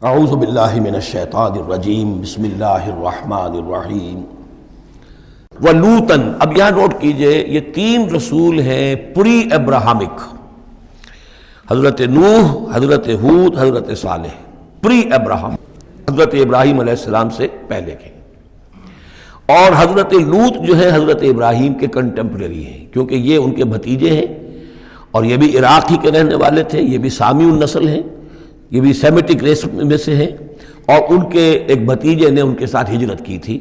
اعوذ باللہ من الشیطان الرجیم بسم اللہ الرحمن الرحیم وَلُوطًا۔ اب یہاں نوٹ کیجئے یہ تین رسول ہیں پری ابراہمک، حضرت نوح، حضرت ہود، حضرت صالح، پری ابراہم، حضرت ابراہیم علیہ السلام سے پہلے کے۔ اور حضرت لوط جو ہے حضرت ابراہیم کے کنٹمپریری ہیں، کیونکہ یہ ان کے بھتیجے ہیں اور یہ بھی عراق ہی کے رہنے والے تھے، یہ بھی سامی النسل ہیں، یہ بھی سیمیٹک ریس میں سے ہیں، اور ان کے ایک بھتیجے نے ان کے ساتھ ہجرت کی تھی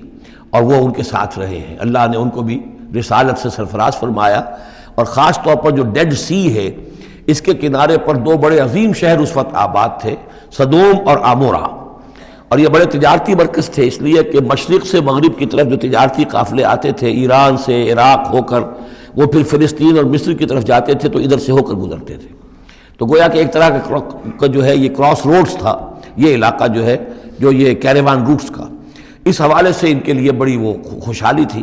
اور وہ ان کے ساتھ رہے ہیں۔ اللہ نے ان کو بھی رسالت سے سرفراز فرمایا، اور خاص طور پر جو ڈیڈ سی ہے اس کے کنارے پر دو بڑے عظیم شہر اس وقت آباد تھے، سدوم اور عمورہ، اور یہ بڑے تجارتی مرکز تھے، اس لیے کہ مشرق سے مغرب کی طرف جو تجارتی قافلے آتے تھے ایران سے عراق ہو کر وہ پھر فلسطین اور مصر کی طرف جاتے تھے تو ادھر سے ہو کر گزرتے تھے، تو گویا کہ ایک طرح کا جو ہے یہ کراس روڈز تھا یہ علاقہ جو ہے، جو یہ کیریوان روٹس کا، اس حوالے سے ان کے لیے بڑی وہ خوشحالی تھی۔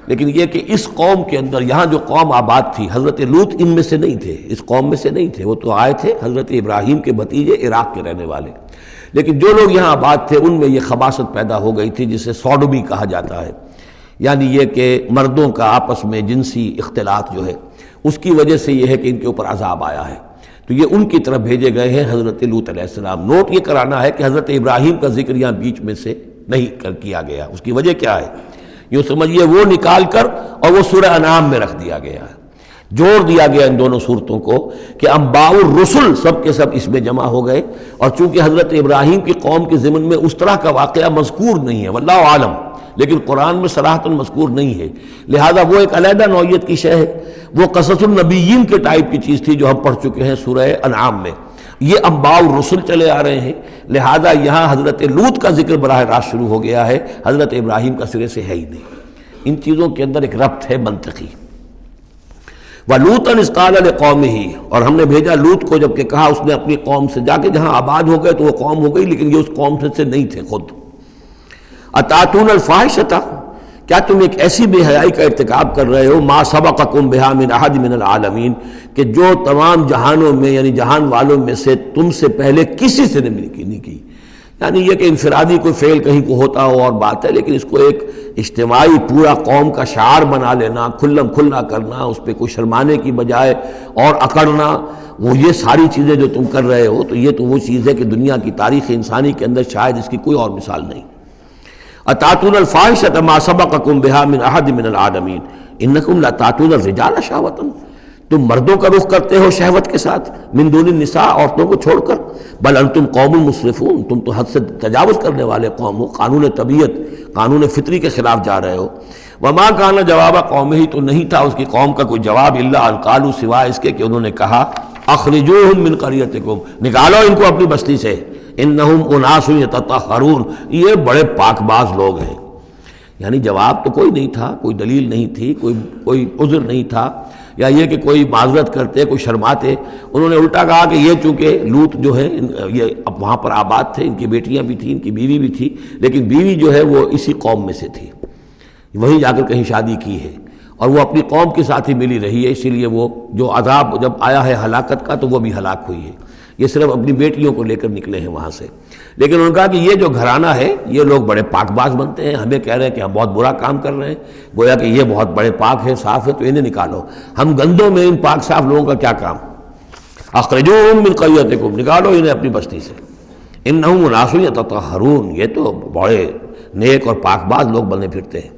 لیکن یہ کہ اس قوم کے اندر یہاں جو قوم آباد تھی، حضرت لوط ان میں سے نہیں تھے، اس قوم میں سے نہیں تھے، وہ تو آئے تھے حضرت ابراہیم کے بھتیجے عراق کے رہنے والے، لیکن جو لوگ یہاں آباد تھے ان میں یہ خباثت پیدا ہو گئی تھی جسے سوڈومی کہا جاتا ہے، یعنی یہ کہ مردوں کا آپس میں جنسی اختلاط جو ہے اس کی وجہ سے یہ ہے کہ ان کے اوپر عذاب آیا ہے، تو یہ ان کی طرف بھیجے گئے ہیں حضرت لوط علیہ السلام۔ نوٹ یہ کرانا ہے کہ حضرت ابراہیم کا ذکر یہاں بیچ میں سے نہیں کیا گیا، اس کی وجہ کیا ہے؟ یوں سمجھیے وہ نکال کر اور وہ سورہ انعام میں رکھ دیا گیا ہے، جوڑ دیا گیا ان دونوں صورتوں کو کہ انباء الرسل سب کے سب اس میں جمع ہو گئے، اور چونکہ حضرت ابراہیم کی قوم کے ضمن میں اس طرح کا واقعہ مذکور نہیں ہے واللہ عالم، لیکن قرآن میں صراحتاً مذکور نہیں ہے، لہذا وہ ایک علیحدہ نوعیت کی شے ہے، وہ قصص النبیین کے ٹائپ کی چیز تھی جو ہم پڑھ چکے ہیں سورہ انعام میں، یہ انباء الرسل چلے آ رہے ہیں، لہذا یہاں حضرت لوط کا ذکر براہ راست شروع ہو گیا ہے، حضرت ابراہیم کا سرے سے ہے ہی نہیں۔ ان چیزوں کے اندر ایک ربط ہے منطقی۔ وَلُوطًا إِذْ قَالَ لِقَوْمِهِ، اور ہم نے بھیجا لوط کو جب کہ کہا اس نے اپنی قوم سے، جا کے جہاں آباد ہو گئے تو وہ قوم ہو گئی لیکن یہ اس قوم سے نہیں تھے خود۔ أَتَأْتُونَ الْفَاحِشَةَ، کیا تم ایک ایسی بے حیائی کا ارتکاب کر رہے ہو، مَا سَبَقَكُم بِهَا مِنْ أَحَدٍ مِنَ الْعَالَمِينَ، کہ جو تمام جہانوں میں یعنی جہان والوں میں سے تم سے پہلے کسی سے نہیں کی، یعنی یہ کہ انفرادی کوئی فعل کہیں کو ہوتا ہو اور بات ہے، لیکن اس کو ایک اجتماعی پورا قوم کا شعار بنا لینا، کھلم کھلا کرنا، اس پہ کوئی شرمانے کی بجائے اور اکڑنا، وہ یہ ساری چیزیں جو تم کر رہے ہو، تو یہ تو وہ چیز ہے کہ دنیا کی تاریخ انسانی کے اندر شاید اس کی کوئی اور مثال نہیں۔ أَتَأْتُونَ الْفَاحِشَةَ مَا سَبَقَكُم بِهَا مِنْ أَحَدٍ مِنَ الْعَالَمِينَ إِنَّكُمْ لَتَأْتُونَ الرِّجَالَ شَهْوَةً، تم مردوں کا رخ کرتے ہو شہوت کے ساتھ، من دون النساء، عورتوں کو چھوڑ کر، بل انتم قوم مسرفون، تم تو حد سے تجاوز کرنے والے قوم ہو، قانون طبیعت، قانون فطری کے خلاف جا رہے ہو۔ وما کان جواب قومہ، تو نہیں تھا اس کی قوم کا کوئی جواب، الا ان قالوا، سوائے اس کے کہ انہوں نے کہا، اخرجوہم من قریتکم، نکالو ان کو اپنی بستی سے، انہم اناس یتطہرون، یہ بڑے پاک باز لوگ ہیں۔ یعنی جواب تو کوئی نہیں تھا، کوئی دلیل نہیں تھی، کوئی عذر نہیں تھا، یا یہ کہ کوئی معذرت کرتے، کوئی شرماتے، انہوں نے الٹا کہا کہ یہ چونکہ لوط جو ہے یہ اب وہاں پر آباد تھے، ان کی بیٹیاں بھی تھیں، ان کی بیوی بھی تھی، لیکن بیوی جو ہے وہ اسی قوم میں سے تھی، وہیں جا کر کہیں شادی کی ہے، اور وہ اپنی قوم کے ساتھ ہی ملی رہی ہے، اسی لیے وہ جو عذاب جب آیا ہے ہلاکت کا تو وہ بھی ہلاک ہوئی ہے، یہ صرف اپنی بیٹیوں کو لے کر نکلے ہیں وہاں سے۔ لیکن انہوں نے کہا کہ یہ جو گھرانہ ہے یہ لوگ بڑے پاک باز بنتے ہیں، ہمیں کہہ رہے ہیں کہ ہم بہت برا کام کر رہے ہیں، گویا کہ یہ بہت بڑے پاک ہیں، صاف ہے، تو انہیں نکالو، ہم گندوں میں ان پاک صاف لوگوں کا کیا کام؟ اخرجوہم من قریتکم، نکالو انہیں اپنی بستی سے، انہم اناس یتطہرون، یہ تو بڑے نیک اور پاک باز لوگ بنے پھرتے ہیں۔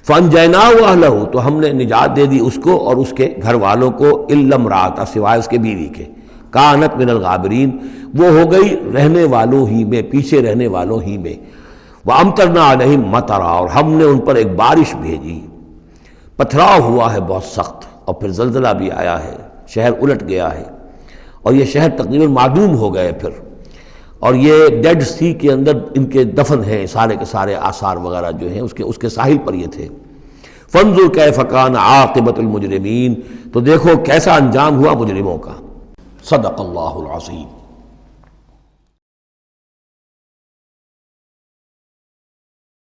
فانجیناہ واہلہ، تو ہم نے نجات دے دی اس کو اور اس کے گھر والوں کو، الا امرأتہ، سوائے اس کے بیوی کے، کانت من الغابرین، وہ ہو گئی رہنے والوں ہی میں، پیچھے رہنے والوں ہی میں، وامطرنا علیہم مطرا، اور ہم نے ان پر ایک بارش بھیجی، پتھراؤ ہوا ہے بہت سخت، اور پھر زلزلہ بھی آیا ہے، شہر الٹ گیا ہے، اور یہ شہر تقریباً معدوم ہو گئے پھر، اور یہ ڈیڈ سی کے اندر ان کے دفن ہیں، سارے کے سارے آثار وغیرہ جو ہیں اس کے ساحل پر یہ تھے۔ فانظر کیف کان عاقبۃ المجرمین، تو دیکھو کیسا انجام ہوا مجرموں کا۔ صدق اللہ العظیم۔